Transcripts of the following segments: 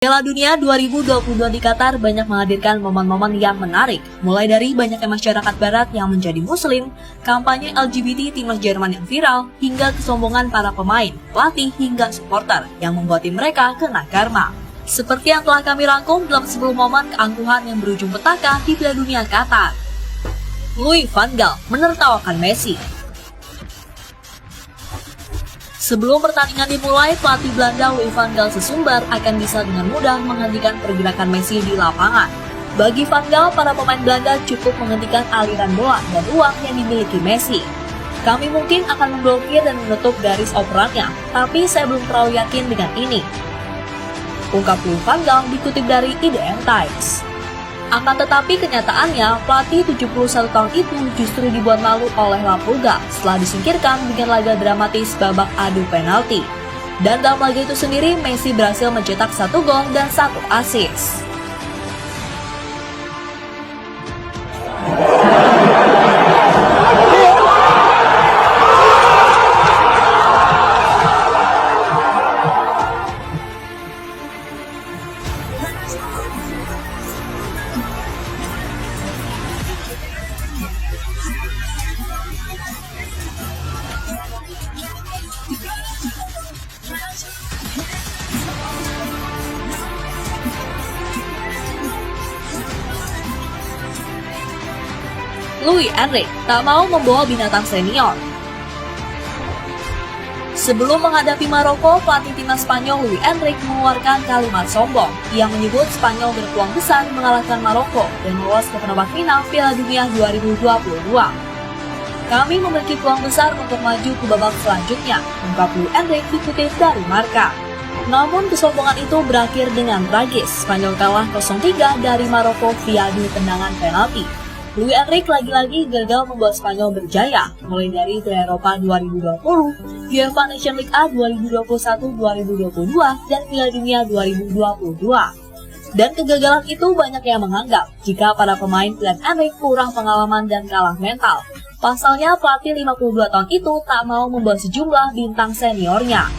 Piala Dunia 2022 di Qatar banyak menghadirkan momen-momen yang menarik, mulai dari banyaknya masyarakat barat yang menjadi muslim, kampanye LGBT timnas Jerman yang viral, hingga kesombongan para pemain, pelatih, hingga supporter yang membuat tim mereka kena karma. Seperti yang telah kami rangkum dalam 10 momen keangkuhan yang berujung petaka di Piala Dunia Qatar. Louis van Gaal menertawakan Messi. Sebelum pertandingan dimulai, pelatih Belanda Louis van Gaal sesumbar akan bisa dengan mudah menghentikan pergerakan Messi di lapangan. Bagi Van Gaal, para pemain Belanda cukup menghentikan aliran bola dan uang yang dimiliki Messi. Kami mungkin akan memblokir dan menutup garis operannya, tapi saya belum terlalu yakin dengan ini, ungkap Louis van Gaal dikutip dari IDN Times. Akan tetapi kenyataannya, pelatih 71 tahun itu justru dibuat malu oleh La Pulga setelah disingkirkan dengan laga dramatis babak adu penalti. Dan dalam laga itu sendiri, Messi berhasil mencetak 1 gol dan 1 assist. Luis Enrique tak mau membawa binatang senior. Sebelum menghadapi Maroko, pelatih timnas Spanyol Luis Enrique mengeluarkan kalimat sombong yang menyebut Spanyol berpeluang besar mengalahkan Maroko dan lolos ke perempat final Piala Dunia 2022. Kami memiliki peluang besar untuk maju ke babak selanjutnya, ungkap Luis Enrique dikutip dari Marca. Namun kesombongan itu berakhir dengan tragis. Spanyol kalah 0-3 dari Maroko via adu tendangan penalti. Luis Enrique lagi-lagi gagal membuat Spanyol berjaya, mulai dari Piala Eropa 2020, UEFA Nations League A 2021-2022, dan Piala Dunia 2022. Dan kegagalan itu banyak yang menganggap jika para pemain pilihan Enrique kurang pengalaman dan kalah mental. Pasalnya, pelatih 52 tahun itu tak mau membawa sejumlah bintang seniornya.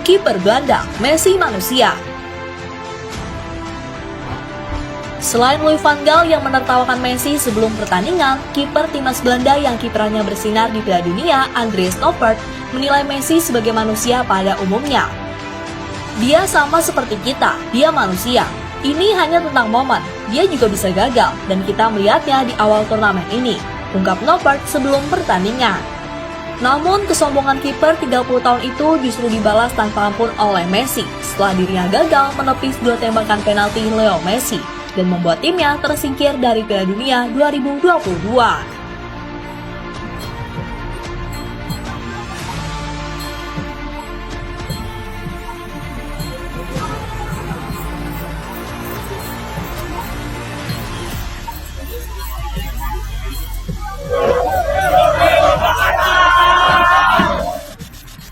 Kiper Belanda, Messi manusia. Selain Louis van Gaal yang menertawakan Messi sebelum pertandingan, kiper timnas Belanda yang kiprahnya bersinar di Piala Dunia, Andries Noppert, menilai Messi sebagai manusia pada umumnya. Dia sama seperti kita, dia manusia. Ini hanya tentang momen, dia juga bisa gagal, dan kita melihatnya di awal turnamen ini, ungkap Noppert sebelum pertandingan. Namun, kesombongan kiper 30 tahun itu justru dibalas tanpa ampun oleh Messi setelah dirinya gagal menepis 2 tembakan penalti Leo Messi dan membuat timnya tersingkir dari Piala Dunia 2022.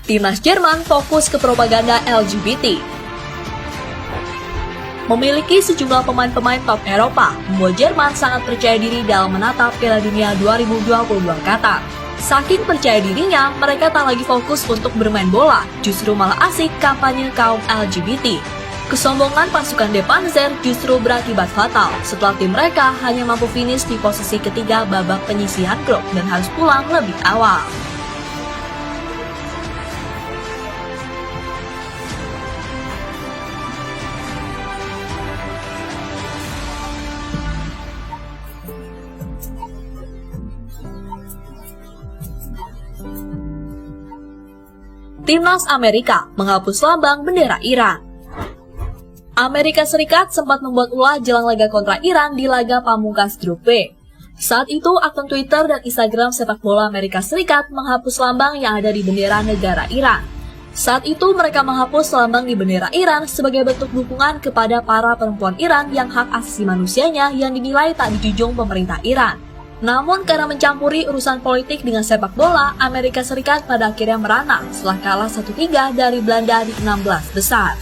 Timnas Jerman fokus ke propaganda LGBT. Memiliki sejumlah pemain-pemain top Eropa, membuat Jerman sangat percaya diri dalam menatap Piala Dunia 2022 Qatar. Saking percaya dirinya, mereka tak lagi fokus untuk bermain bola, justru malah asik kampanye kaum LGBT. Kesombongan pasukan De Panzer justru berakibat fatal setelah tim mereka hanya mampu finish di posisi ketiga babak penyisihan grup dan harus pulang lebih awal. Timnas Amerika menghapus lambang bendera Iran. Amerika Serikat sempat membuat ulah jelang laga kontra Iran di laga pamungkas grup B. Saat itu, akun Twitter dan Instagram sepak bola Amerika Serikat menghapus lambang yang ada di bendera negara Iran. Saat itu mereka menghapus lambang di bendera Iran sebagai bentuk dukungan kepada para perempuan Iran yang hak asasi manusianya yang dinilai tak dijunjung pemerintah Iran. Namun karena mencampuri urusan politik dengan sepak bola, Amerika Serikat pada akhirnya merana setelah kalah 1-3 dari Belanda di 16 besar.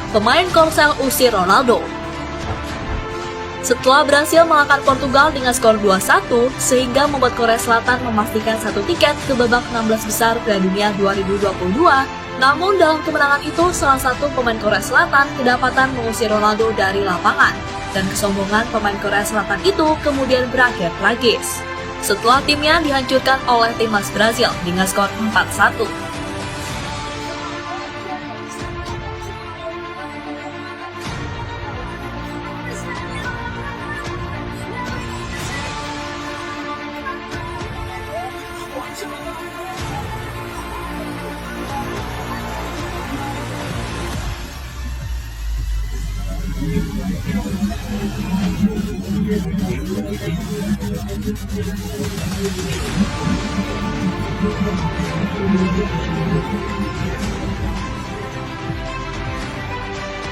Pemain Korsel usir Ronaldo. Setelah berhasil mengalahkan Portugal dengan skor 2-1, sehingga membuat Korea Selatan memastikan satu tiket ke babak 16 besar Piala Dunia 2022, namun dalam kemenangan itu salah satu pemain Korea Selatan kedapatan mengusir Ronaldo dari lapangan, dan kesombongan pemain Korea Selatan itu kemudian berakhir tragis. Setelah timnya dihancurkan oleh timnas Brazil dengan skor 4-1.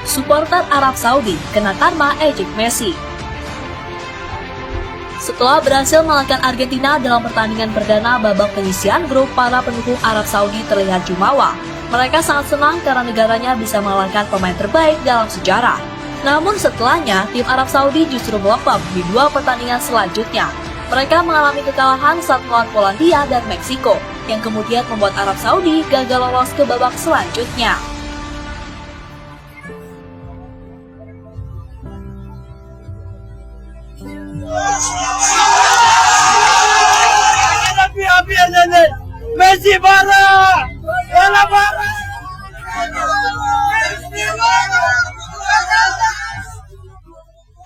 Supporter Arab Saudi kena karma ejek Messi. Setelah berhasil mengalahkan Argentina dalam pertandingan perdana babak penyisihan grup, para pendukung Arab Saudi terlihat jumawa. Mereka sangat senang karena negaranya bisa mengalahkan pemain terbaik dalam sejarah. Namun setelahnya, tim Arab Saudi justru melempem di dua pertandingan selanjutnya. Mereka mengalami kekalahan saat melawan Polandia dan Meksiko, yang kemudian membuat Arab Saudi gagal lolos ke babak selanjutnya. Messi parah, parah.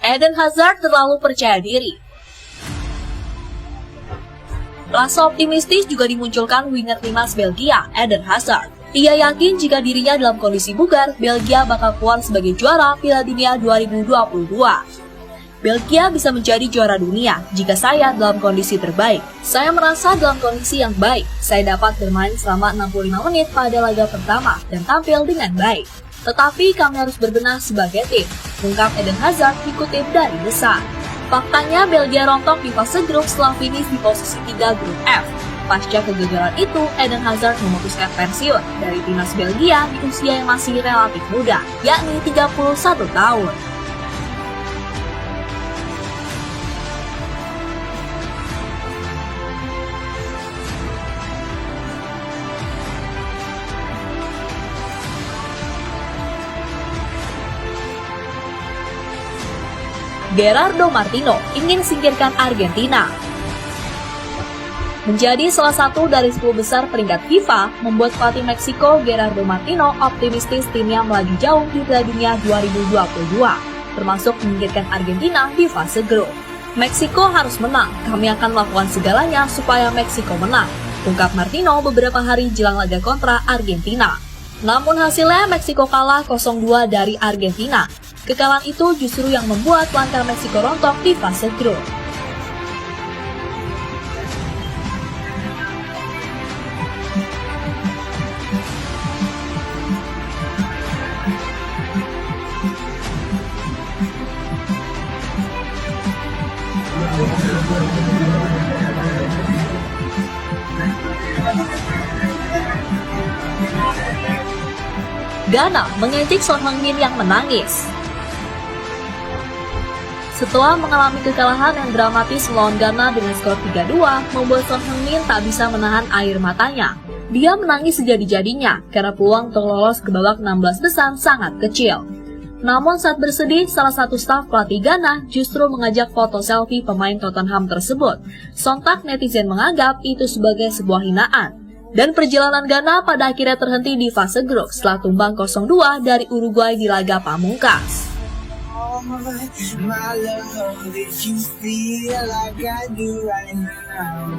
Eden Hazard terlalu percaya diri. Rasa optimistis juga dimunculkan winger timnas Belgia, Eden Hazard. Ia yakin jika dirinya dalam kondisi bugar, Belgia bakal keluar sebagai juara Piala Dunia 2022. Belgia bisa menjadi juara dunia jika saya dalam kondisi terbaik. Saya merasa dalam kondisi yang baik. Saya dapat bermain selama 65 menit pada laga pertama dan tampil dengan baik. Tetapi kami harus berbenah sebagai tim, ungkap Eden Hazard dikutip dari The Sun. Faktanya Belgia rontok di fase grup setelah finish di posisi 3 grup F. Pasca kegagalan itu, Eden Hazard memutuskan pensiun dari timnas Belgia di usia yang masih relatif muda, yakni 31 tahun. Gerardo Martino ingin singkirkan Argentina. Menjadi salah satu dari 10 besar peringkat FIFA, membuat pelatih Meksiko Gerardo Martino optimistis timnya melaju jauh di Piala Dunia 2022, termasuk menyingkirkan Argentina di fase grup. Meksiko harus menang, kami akan melakukan segalanya supaya Meksiko menang, ungkap Martino beberapa hari jelang laga kontra Argentina. Namun hasilnya Meksiko kalah 0-2 dari Argentina. Kekalahan itu justru yang membuat langkah Meksiko rontok di fase grup. Ghana mengejek Son Heung-min yang menangis. Setelah mengalami kekalahan yang dramatis melawan Ghana dengan skor 3-2, membuat Son Heung-min tak bisa menahan air matanya. Dia menangis sejadi-jadinya karena peluang untuk lolos ke babak 16 besar sangat kecil. Namun saat bersedih, salah satu staf pelatih Ghana justru mengajak foto selfie pemain Tottenham tersebut. Sontak netizen menganggap itu sebagai sebuah hinaan. Dan perjalanan Ghana pada akhirnya terhenti di fase grup setelah tumbang 0-2 dari Uruguay di laga pamungkas. my love, if you feel like I do right now,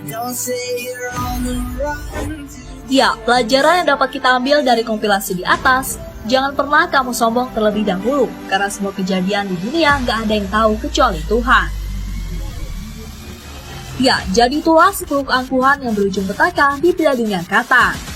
don't say you're on the run. Ya, pelajaran yang dapat kita ambil dari kompilasi di atas, jangan pernah kamu sombong terlebih dahulu, karena semua kejadian di dunia gak ada yang tahu kecuali Tuhan. Ya, jadi itulah 10 keangkuhan yang berujung petaka di Piala Dunia Qatar.